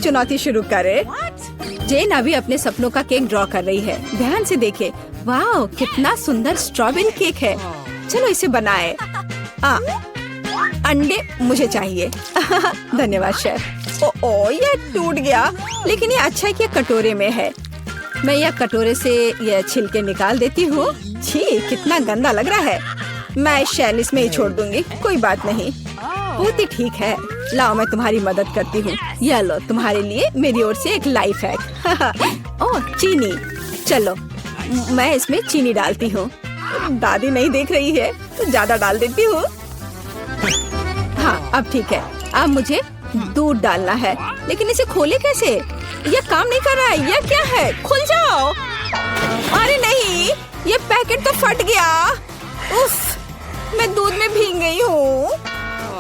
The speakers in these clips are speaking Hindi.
चुनौती शुरू करे। जेन अभी अपने सपनों का केक ड्रॉ कर रही है। ध्यान से देखे। वाह, कितना सुंदर स्ट्रॉबेरी केक है। चलो इसे बनाए। अंडे मुझे चाहिए। धन्यवाद शेफ। ओ, ये टूट गया, लेकिन ये अच्छा है कि कटोरे में है। मैं यह कटोरे से यह छिलके निकाल देती हूँ। छी, कितना गंदा लग रहा है। मैं इस शैल इसमें ही छोड़ दूंगी, कोई बात नहीं। बहुत ही ठीक है। लाओ, मैं तुम्हारी मदद करती हूँ। यह लो, तुम्हारे लिए मेरी ओर से एक लाइफ हैक। ओह, चीनी। चलो, मैं इसमें चीनी डालती हूँ। दादी नहीं देख रही है तो ज्यादा डाल देती हूँ। हाँ, अब ठीक है। अब मुझे दूध डालना है, लेकिन इसे खोले कैसे? यह काम नहीं कर रहा है। यह क्या है? खुल जाओ। अरे नहीं, ये पैकेट तो फट गया। उफ, मैं दूध में भीग गई हूँ।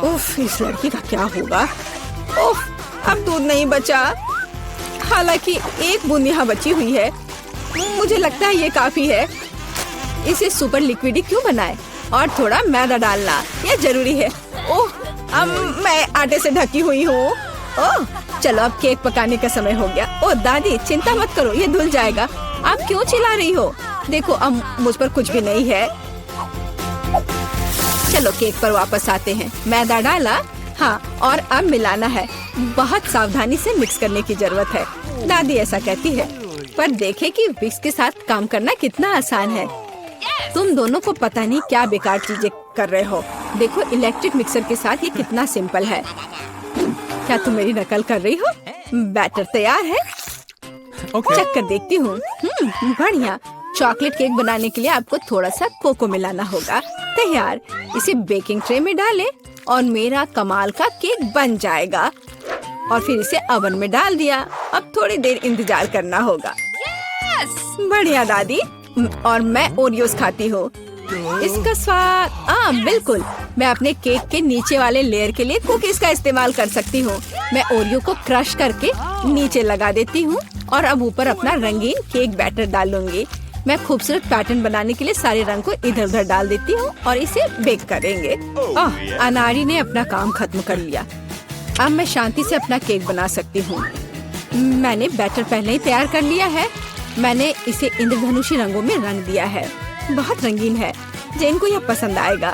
उफ, इस लड़की का क्या होगा? उफ, अब दूध नहीं बचा। हालांकि एक बूंद यहाँ बची हुई है। मुझे लगता है ये काफी है। इसे सुपर लिक्विड क्यों बनाए? और थोड़ा मैदा डालना, यह जरूरी है। ओह, अब मैं आटे से ढकी हुई हूँ। ओह, चलो अब केक पकाने का समय हो गया। ओह दादी, चिंता मत करो, ये धुल जाएगा। आप क्यों चिल्ला रही हो? देखो, अब मुझ पर कुछ भी नहीं है। चलो केक पर वापस आते हैं। मैदा डाला, हाँ, और अब मिलाना है। बहुत सावधानी से मिक्स करने की जरूरत है, दादी ऐसा कहती है। पर देखें कि विक्स के साथ काम करना कितना आसान है। तुम दोनों को पता नहीं क्या बेकार चीजें कर रहे हो। देखो, इलेक्ट्रिक मिक्सर के साथ ये कितना सिंपल है। क्या तुम मेरी नकल कर रही हो? बैटर तैयार है। चेक कर देखती हूँ। बढ़िया। चॉकलेट केक बनाने के लिए आपको थोड़ा सा कोको मिलाना होगा। तैयार। इसे बेकिंग ट्रे में डालें और मेरा कमाल का केक बन जाएगा। और फिर इसे ओवन में डाल दिया। अब थोड़ी देर इंतजार करना होगा। बढ़िया दादी। और मैं ओरियोस खाती हूँ। इसका स्वाद बिल्कुल। मैं अपने केक के नीचे वाले लेयर के लिए कुकीज का इस्तेमाल कर सकती हूँ। मैं ओरियो को क्रश करके नीचे लगा देती हूँ और अब ऊपर अपना रंगीन केक बैटर डालूंगी। मैं खूबसूरत पैटर्न बनाने के लिए सारे रंग को इधर उधर डाल देती हूँ और इसे बेक करेंगे। अनारी ने अपना काम खत्म कर लिया। अब मैं शांति से अपना केक बना सकती हूँ। मैंने बैटर पहले ही तैयार कर लिया है। मैंने इसे इंद्रधनुषी रंगों में रंग दिया है। बहुत रंगीन है। जेन को यह पसंद आएगा।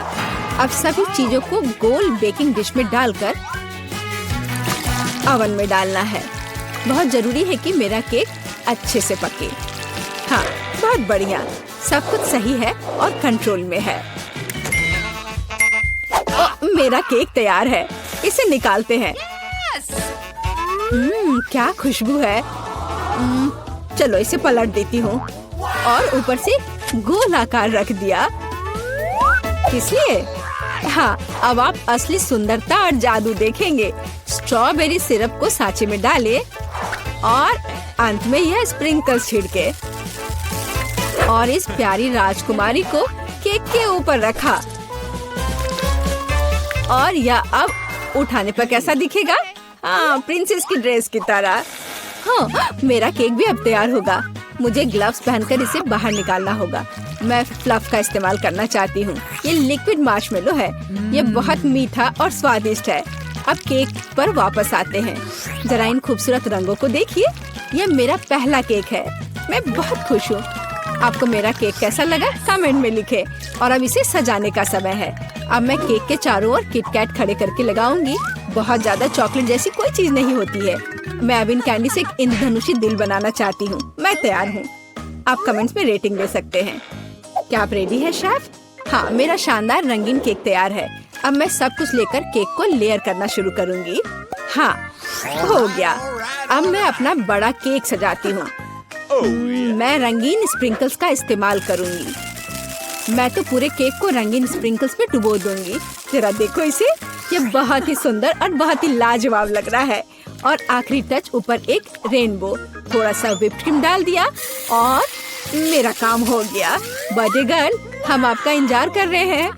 अब सभी चीजों को गोल बेकिंग डिश में डालकर ओवन में डालना है। बहुत जरूरी है कि मेरा केक अच्छे से पके। हाँ, बहुत बढ़िया। सब कुछ सही है और कंट्रोल में है। मेरा केक तैयार है। इसे निकालते हैं। क्या खुशबू है। चलो इसे पलट देती हूँ और ऊपर से गोल आकार रख दिया। इसलिए हाँ, अब आप असली सुंदरता और जादू देखेंगे। स्ट्रॉबेरी सिरप को सांचे में डालें और अंत में यह स्प्रिंकल्स छिड़के और इस प्यारी राजकुमारी को केक के ऊपर रखा। और यह अब उठाने पर कैसा दिखेगा? हाँ, प्रिंसेस की ड्रेस की तरह। हाँ, मेरा केक भी अब तैयार होगा। मुझे ग्लव्स पहनकर इसे बाहर निकालना होगा। मैं फ्लफ का इस्तेमाल करना चाहती हूँ। ये लिक्विड मार्शमेलो है। ये बहुत मीठा और स्वादिष्ट है। अब केक पर वापस आते हैं। जरा इन खूबसूरत रंगों को देखिए। ये मेरा पहला केक है। मैं बहुत खुश हूँ। आपको मेरा केक कैसा लगा? कमेंट में लिखें। और अब इसे सजाने का समय है। अब मैं केक के चारों ओर किटकैट खड़े करके लगाऊंगी। बहुत ज्यादा चॉकलेट जैसी कोई चीज नहीं होती है। मैं अब इन कैंडी से एक इंद्रधनुषी दिल बनाना चाहती हूँ। मैं तैयार हूँ। आप कमेंट्स में रेटिंग दे सकते हैं। क्या आप रेडी है शेफ? हाँ, मेरा शानदार रंगीन केक तैयार है। अब मैं सब कुछ लेकर केक को लेयर करना शुरू करूँगी। हाँ, हो गया। अब मैं अपना बड़ा केक सजाती हूँ। मैं रंगीन स्प्रिंकल्स का इस्तेमाल करूँगी। मैं तो पूरे केक को रंगीन स्प्रिंकल्स में डुबो दूंगी। जरा देखो इसे। यह बहुत ही सुंदर और बहुत ही लाजवाब लग रहा है। और आखिरी टच ऊपर एक रेनबो। थोड़ा सा व्हिप्ड क्रीम डाल दिया और मेरा काम हो गया। बर्थडे गर्ल, हम आपका इंतजार कर रहे हैं।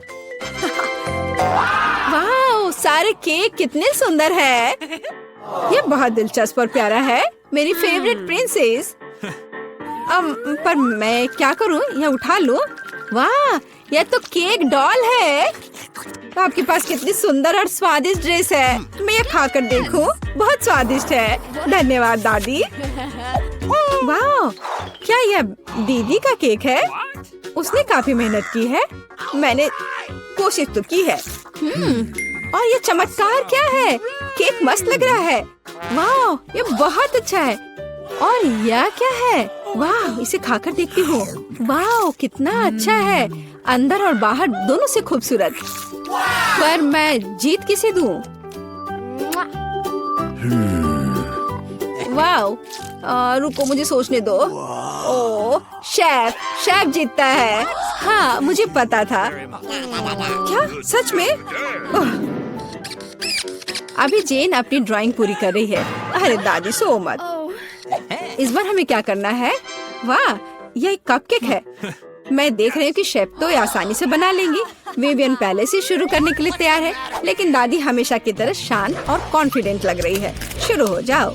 वाह, सारे केक कितने सुंदर है। ये बहुत दिलचस्प और प्यारा है। मेरी फेवरेट प्रिंसेस। पर मैं क्या करूं? यह उठा लूं? वाह, यह तो केक डॉल है। आपके पास कितनी सुंदर और स्वादिष्ट ड्रेस है। मैं ये खाकर देखूं? बहुत स्वादिष्ट है। धन्यवाद दादी। वाह, क्या यह दीदी का केक है? उसने काफी मेहनत की है। मैंने कोशिश तो की है। और ये चमत्कार क्या है? केक मस्त लग रहा है। वाह, ये बहुत अच्छा है। और यह क्या है? वाह, इसे खाकर देखती हूँ। वाह, कितना अच्छा है। अंदर और बाहर दोनों से खूबसूरत। पर मैं जीत किसे दूँ? वाह, रुको मुझे सोचने दो। ओह, शेफ जीतता है। हाँ, मुझे पता था। क्या सच में? अभी जेन अपनी ड्राइंग पूरी कर रही है। अरे दादी, सो मत। इस बार हमें क्या करना है? वाह, यह एक कपकेक है। मैं देख रही हूँ कि शेफ तो आसानी से बना लेंगी। विवियन पहले से शुरू करने के लिए तैयार है, लेकिन दादी हमेशा की तरह शांत और कॉन्फिडेंट लग रही है। शुरू हो जाओ।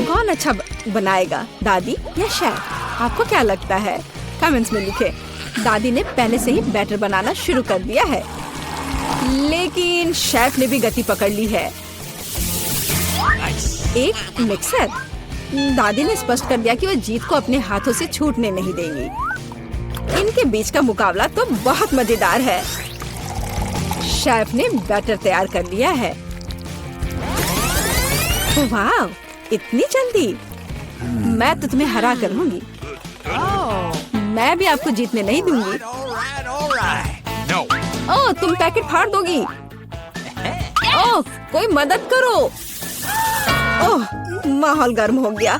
कौन अच्छा बनाएगा, दादी या शेफ? आपको क्या लगता है? कमेंट्स में लिखें। दादी ने पहले से ही बैटर बनाना शुरू कर दिया है, लेकिन शेफ ने भी गति पकड़ ली है। एक मिक्सर। दादी ने स्पष्ट कर दिया कि वो जीत को अपने हाथों से छूटने नहीं देंगी। इनके बीच का मुकाबला तो बहुत मजेदार है। शेफ ने बैटर तैयार कर लिया है। वाह, इतनी जल्दी? मैं तो तुम्हें हरा कर लूंगी। मैं भी आपको जीतने नहीं दूंगी। ओह, तुम पैकेट फाड़ दोगी। ओह, कोई मदद करो। ओह, माहौल गर्म हो गया।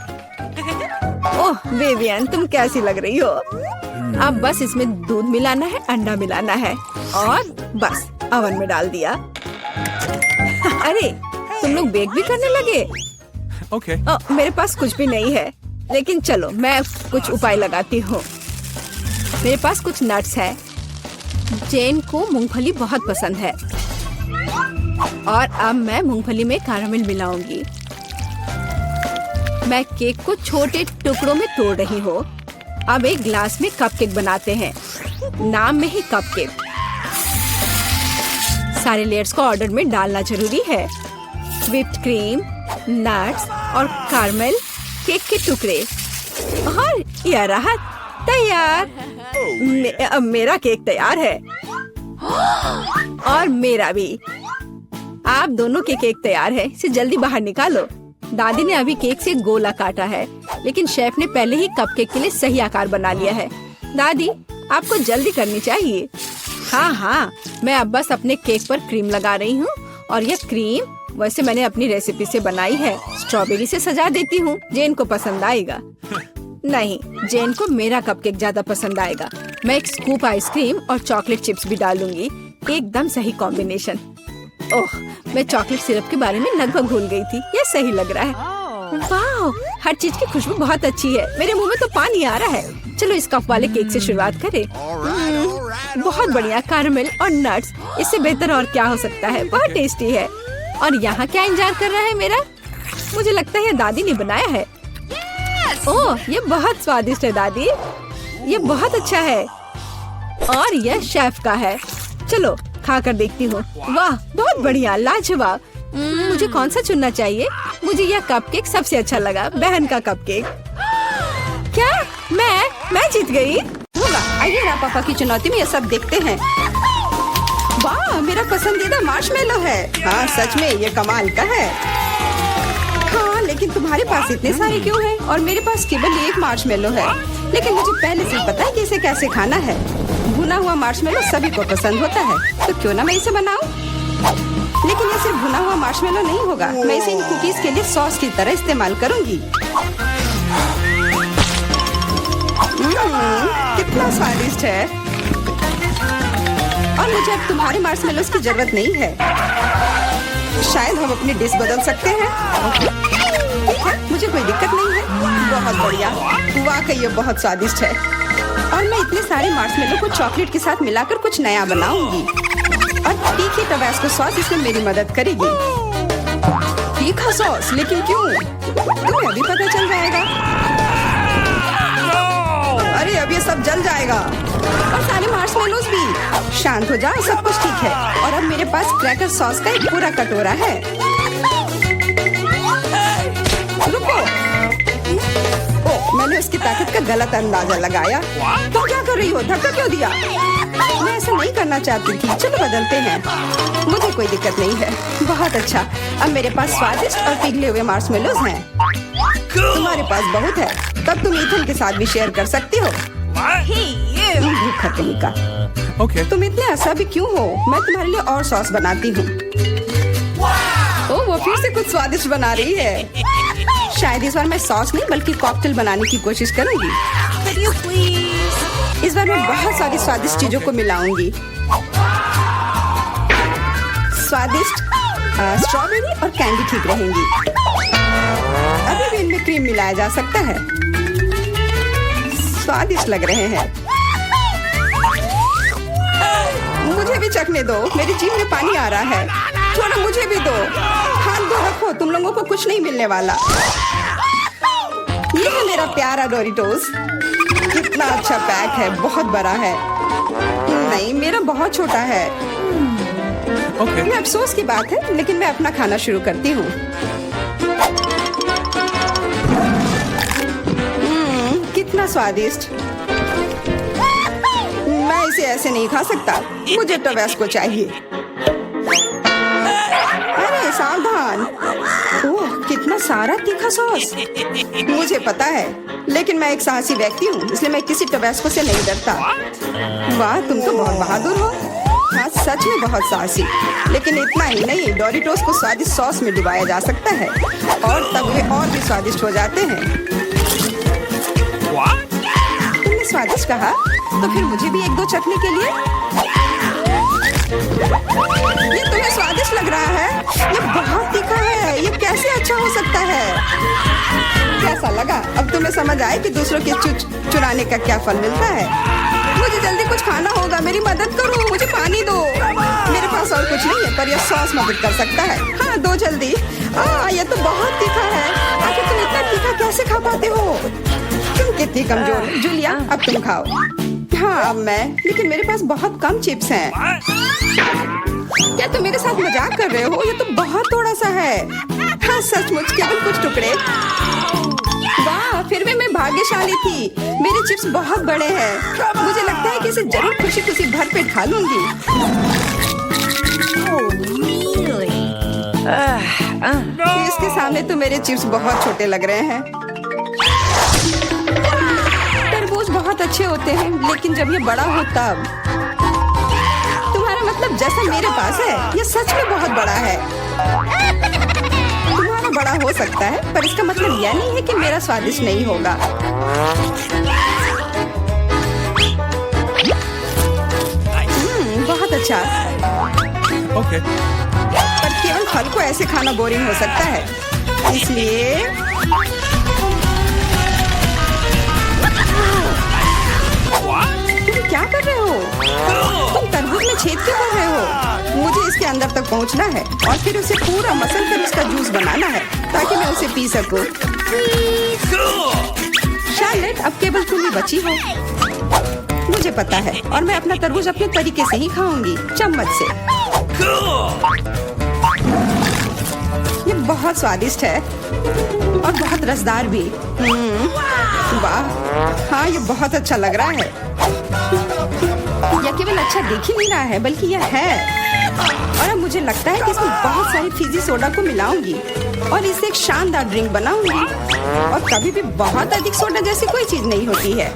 ओह विवियन, तुम कैसी लग रही हो? अब बस इसमें दूध मिलाना है, अंडा मिलाना है और बस ओवन में डाल दिया। अरे, तुम लोग बेक भी करने लगे? Okay. मेरे पास कुछ भी नहीं है, लेकिन चलो मैं कुछ उपाय लगाती हूँ। मेरे पास कुछ नट्स है। जेन को मूंगफली बहुत पसंद है और अब मैं मूंगफली में कैरामल मिलाऊंगी। मैं केक को छोटे टुकड़ों में तोड़ रही हूँ। अब एक ग्लास में कपकेक बनाते हैं। नाम में ही कपकेक। सारे लेयर्स को ऑर्डर में डालना जरूरी है। व्हिप्ड क्रीम, नट्स और कैरामल, केक के टुकड़े और यह रहा तैयार। अब मेरा केक तैयार है और मेरा भी। आप दोनों के केक तैयार है। इसे जल्दी बाहर निकालो। दादी ने अभी केक से गोला काटा है, लेकिन शेफ ने पहले ही कपकेक के लिए सही आकार बना लिया है। दादी, आपको जल्दी करनी चाहिए। हाँ, मैं अब बस अपने केक पर क्रीम लगा रही हूँ और यह क्रीम वैसे मैंने अपनी रेसिपी से बनाई है। स्ट्रॉबेरी से सजा देती हूँ। जेन को पसंद आएगा। नहीं, जेन को मेरा कपकेक ज्यादा पसंद आएगा। मैं एक स्कूप आइसक्रीम और चॉकलेट चिप्स भी डालूंगी। एकदम सही कॉम्बिनेशन। ओह, मैं चॉकलेट सिरप के बारे में लगभग भूल गई थी। ये सही लग रहा है। वाह, हर चीज की खुशबू बहुत अच्छी है। मेरे मुंह में तो पानी आ रहा है। चलो इस कप वाले केक से शुरुआत करें। बहुत बढ़िया, कैरामल और नट्स। इससे बेहतर और क्या हो सकता है? बहुत टेस्टी है। और यहाँ क्या इंतजार कर रहा है मेरा? मुझे लगता है दादी ने बनाया है। ओह, ये बहुत स्वादिष्ट है दादी। ये बहुत अच्छा है और यह शेफ का है। चलो खाकर देखती हूँ। वाह, बहुत बढ़िया, लाजवाब। मुझे कौन सा चुनना चाहिए? मुझे यह कपकेक सबसे अच्छा लगा, बहन का कपकेक। क्या मैं जीत गई? आइए ना पापा की चुनौती में ये सब देखते हैं। वाह, मेरा पसंदीदा मार्शमेलो है। हाँ, सच में ये कमाल का है। हाँ, लेकिन तुम्हारे पास इतने सारे क्यों हैं? और मेरे पास केवल एक मार्शमेलो है। लेकिन मुझे पहले से पता है कि इसे कैसे खाना है। भुना हुआ मार्शमेलो सभी को पसंद होता है, तो क्यों ना मैं इसे बनाऊं? लेकिन ये सिर्फ भुना हुआ मार्शमेलो नहीं होगा। मैं इसे इन कुकीज के लिए सॉस की तरह इस्तेमाल करूंगी। कितना स्वादिष्ट है। और मुझे अब तुम्हारे मार्शमेलोस की जरूरत नहीं है। शायद हम अपनी डिश बदल सकते हैं। ठीक है, मुझे कोई दिक्कत नहीं है। बहुत बढ़िया, वाकई ये बहुत स्वादिष्ट है। और मैं इतने सारे मार्शमेलो को चॉकलेट के साथ मिलाकर कुछ नया बनाऊंगी। और तीखी टबास्को सॉस इसमें मेरी मदद करेगी। तीखा सॉस? लेकिन क्यों? तुम्हें अभी पता चल जाएगा। अरे अब ये सब जल जाएगा और सारे मार्शमेलोज भी। शांत हो जाओ, सब कुछ ठीक है। और अब मेरे पास क्रैकर सॉस का एक पूरा कटोरा है। रुको, मैंने उसकी ताकत का गलत अंदाजा लगाया। तुम क्या कर रही हो? धक्का क्यों दिया? मैं ऐसा नहीं करना चाहती थी। चलो बदलते हैं, मुझे कोई दिक्कत नहीं है। बहुत अच्छा, अब मेरे पास स्वादिष्ट और पिघले हुए मार्शमेलोज हैं। तुम्हारे पास बहुत है, तब तुम ईथन के साथ भी शेयर कर सकती हो। भूखा कहीं का। Okay. तुम इतने असभी क्यों हो? मैं तुम्हारे लिए और सॉस बनाती हूँ। वो फिर से कुछ स्वादिष्ट बना रही है। शायद इस बार मैं सॉस नहीं बल्कि कॉकटेल बनाने की कोशिश करूंगी। इस बार मैं बहुत सारी स्वादिष्ट चीजों को मिलाऊंगी। स्वादिष्ट स्ट्रॉबेरी और कैंडी ठीक रहेंगी। अभी भी इनमें क्रीम मिलाया जा सकता है। स्वादिष्ट लग रहे हैं। मुझे भी चखने दो, मेरी जीभ में पानी आ रहा है। थोड़ा मुझे भी दो। हाथ धो रखो, तुम लोगों को कुछ नहीं मिलने वाला। ये है मेरा प्यारा डोरिटोस। कितना अच्छा पैक है, बहुत बड़ा है। नहीं, मेरा बहुत छोटा है। Okay. ये अफसोस की बात है, लेकिन मैं अपना खाना शुरू करती हूँ। कितना स्वादिष्ट। मैं इसे ऐसे नहीं खा सकता, मुझे टबैस्को चाहिए। अरे सावधान। ओह, कितना सारा तीखा सॉस। मुझे पता है, लेकिन मैं एक साहसी व्यक्ति हूँ, इसलिए मैं किसी टबैस्को से नहीं डरता। वाह, तुम तो बहुत बहादुर हो। हाँ, सच में बहुत साहसी। लेकिन इतना ही नहीं, डोरिटोस को स्वादिष्ट सॉस में डुबाया जा सकता है और तब वे और भी स्वादिष्ट हो जाते हैं। तुमने स्वादिष्ट कहा, तो फिर मुझे भी एक दो चखने के लिए। ये तुम्हें स्वादिष्ट लग रहा है? ये बहुत तीखा है, ये कैसे अच्छा हो सकता है? कैसा लगा? अब तुम्हें समझ आए कि दूसरों के चुराने का क्या फल मिलता है। मुझे जल्दी कुछ खाना होगा, मेरी मदद करो, मुझे पानी दो। मेरे पास और कुछ नहीं है, पर यह सॉस मदद कर सकता है। हाँ, दो जल्दी। ये तो बहुत तीखा है। आखिर तुम इतना तीखा कैसे खा पाते हो? तुम कितनी कमजोर हो। जूलिया, अब तुम खाओ। हाँ, अब मैं। लेकिन मेरे पास बहुत कम चिप्स हैं। क्या तुम मेरे साथ मजाक कर रहे हो? ये तो बहुत थोड़ा सा है। हाँ, सचमुच केवल कुछ टुकड़े। वाह, फिर भी मैं भाग्यशाली थी। मेरे चिप्स बहुत बड़े हैं। मुझे लगता है कि इसे जरूर खुशी खुशी भरपेट खा लूंगी। इसके सामने तो मेरे चिप्स बहुत छोटे लग रहे हैं। तरबूज बहुत अच्छे होते हैं, लेकिन जब ये बड़ा हो तब। तुम्हारा मतलब जैसा मेरे पास है, ये सच में बहुत बड़ा है। तुम्हारा बड़ा हो सकता है, पर इसका मतलब यह नहीं है कि मेरा स्वादिष्ट नहीं होगा। बहुत अच्छा। Okay. पर केवल फल को ऐसे खाना बोरिंग हो सकता है, इसलिए तुम क्या कर रहे हो? तुम तरबूज में छेद क्यों कर रहे हो? मुझे इसके अंदर तक पहुंचना है और फिर उसे पूरा मसल कर इसका जूस बनाना है ताकि मैं उसे पी सकूं। शार्लेट, अब केवल तुम ही बची हो। मुझे पता है, और मैं अपना तरबूज अपने तरीके से ही खाऊंगी, चम्मच से। ये बहुत स्वादिष्ट है और बहुत रसदार भी। वाह, हाँ, ये बहुत अच्छा लग रहा है। यह केवल अच्छा दिख ही नहीं रहा है, बल्कि यह है। और अब मुझे लगता है कि इसमें बहुत सारी फीजी सोडा को मिलाऊंगी और इसे एक शानदार ड्रिंक बनाऊंगी। और कभी भी बहुत अधिक सोडा जैसी कोई चीज नहीं होती है।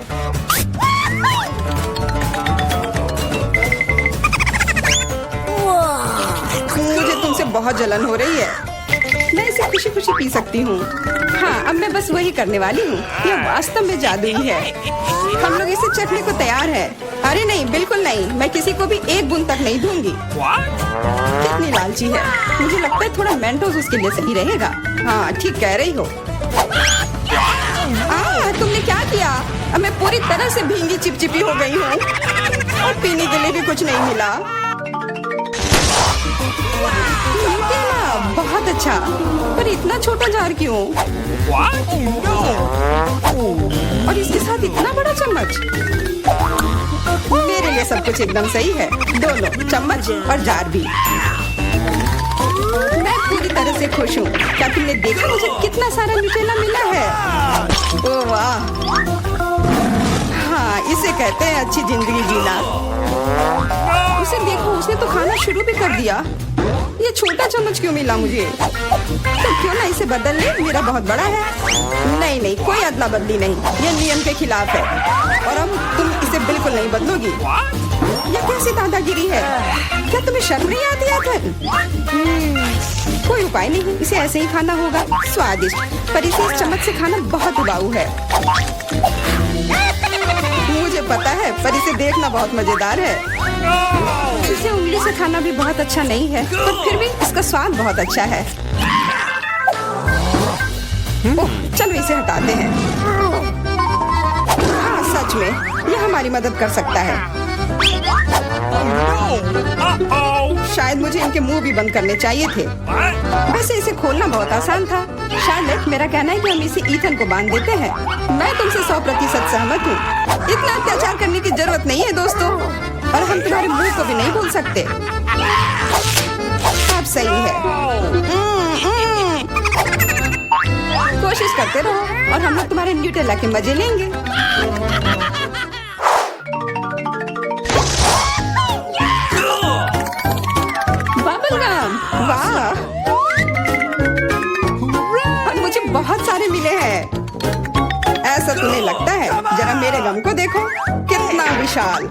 मुझे तुमसे बहुत जलन हो रही है। मैं इसे खुशी खुशी पी सकती हूँ। हाँ, अब मैं बस वही करने वाली हूँ। यह वास्तव में जादुई है। हम लोग इसे चखने को तैयार है। अरे नहीं, बिल्कुल नहीं। मैं किसी को भी एक बूंद तक नहीं दूंगी। कितनी लालची है। मुझे लगता है थोड़ा मेंटोस उसके लिए सही रहेगा। हाँ, ठीक कह रही हो। तुमने क्या किया? अब मैं पूरी तरह से भींगी चिपचिपी हो गई हूँ और पीने के लिए भी कुछ नहीं मिला। न्यूटेला बहुत अच्छा, पर इतना छोटा जार क्यों? और इसके साथ इतना बड़ा चम्मच। मेरे लिए सब कुछ एकदम सही है, दोनों चम्मच और जार भी। मैं पूरी तरह से खुश हूँ। क्या तुमने देखा मुझे कितना सारा न्यूटेला मिला है? ओह वाह, हाँ इसे कहते हैं अच्छी जिंदगी जीना। उसे देखो, उसने तो खाना शुरू भी कर दिया। ये छोटा चम्मच क्यों मिला मुझे? तो क्यों ना इसे बदल ले, मेरा बहुत बड़ा है। नहीं नहीं, कोई अदला बदली नहीं, ये नियम के खिलाफ है। और अब तुम इसे बिल्कुल नहीं बदलोगी। ये कैसी दादागिरी है? क्या तुम्हें शर्म नहीं आती है? कोई उपाय नहीं, इसे ऐसे ही खाना होगा। स्वादिष्ट, पर इसे इस चम्मच से खाना बहुत उबाऊ है। मुझे पता है, पर इसे देखना बहुत मजेदार है। इसे उंगली से खाना भी बहुत अच्छा नहीं है, पर फिर भी इसका स्वाद बहुत अच्छा है। ओह, चलो इसे हटाते हैं। हाँ सच में, यह हमारी मदद कर सकता है। शायद मुझे इनके मुंह भी बंद करने चाहिए थे। वैसे इसे खोलना बहुत आसान था। शार्लेट, मेरा कहना है कि हम इसे ईथन को बांध देते हैं। मैं तुमसे 100% सहमत हूँ। इतना अत्याचार करने की जरूरत नहीं है दोस्तों, और हम तुम्हारे मुंह को भी नहीं भूल सकते। अब सही है। कोशिश करते रहो और हम लोग तुम्हारे न्यूटेला के मजे लेंगे। बबलगम, वाह! और मुझे बहुत सारे मिले हैं। ऐसा तुम्हें लगता है? जरा मेरे गम को देखो, कितना विशाल।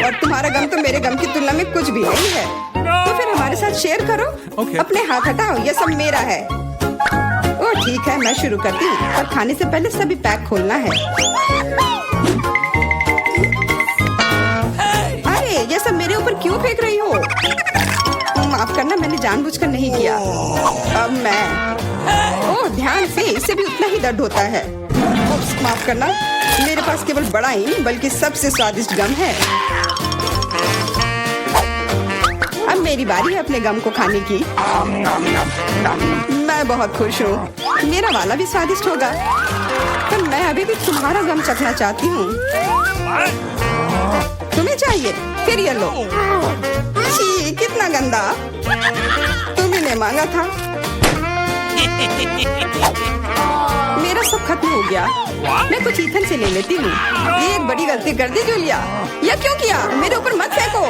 और तुम्हारा गम तो मेरे गम की तुलना में कुछ भी नहीं है। तो फिर हमारे साथ शेयर करो। Okay. अपने हाथ हटाओ, ये सब मेरा है। ओह ठीक है, मैं शुरू करती हूँ, पर खाने से पहले सभी पैक खोलना है। अरे ये सब मेरे ऊपर क्यों फेंक रही हो? माफ करना, मैंने जानबूझकर नहीं किया। अब मैं, ओह ध्यान से, इससे भी उतना ही दर्द होता है। उप्स, माफ करना, मेरे पास केवल बड़ा ही नहीं बल्कि सबसे स्वादिष्ट गम है। अब मेरी बारी है अपने गम को खाने की। मैं बहुत खुश हूँ, मेरा वाला भी स्वादिष्ट होगा। पर मैं अभी भी तुम्हारा गम चखना चाहती हूँ। तुम्हें चाहिए? फिर ये लो। छी, कितना गंदा। तुम्ही ने मांगा था। मेरा सब खत्म हो गया। मैं कुछ ईथन से ले लेती हूँ। ये एक बड़ी गलती कर दी जूलिया। यह क्यों किया? मेरे ऊपर मत फेंको।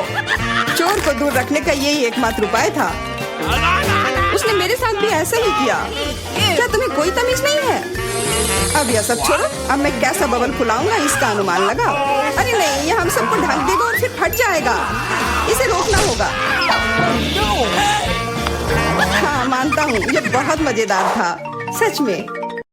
चोर को दूर रखने का यही एकमात्र उपाय था। उसने मेरे साथ भी ऐसा ही किया। क्या तुम्हें कोई तमीज नहीं है? अब यह सब छोड़ो, अब मैं कैसा बबल फुलाऊंगा इसका अनुमान लगाओ। अरे नहीं, यह हम सबको ढक देगा और फिर फट जाएगा। इसे रोकना होगा। हाँ मानता हूँ, ये बहुत मजेदार था, सच में।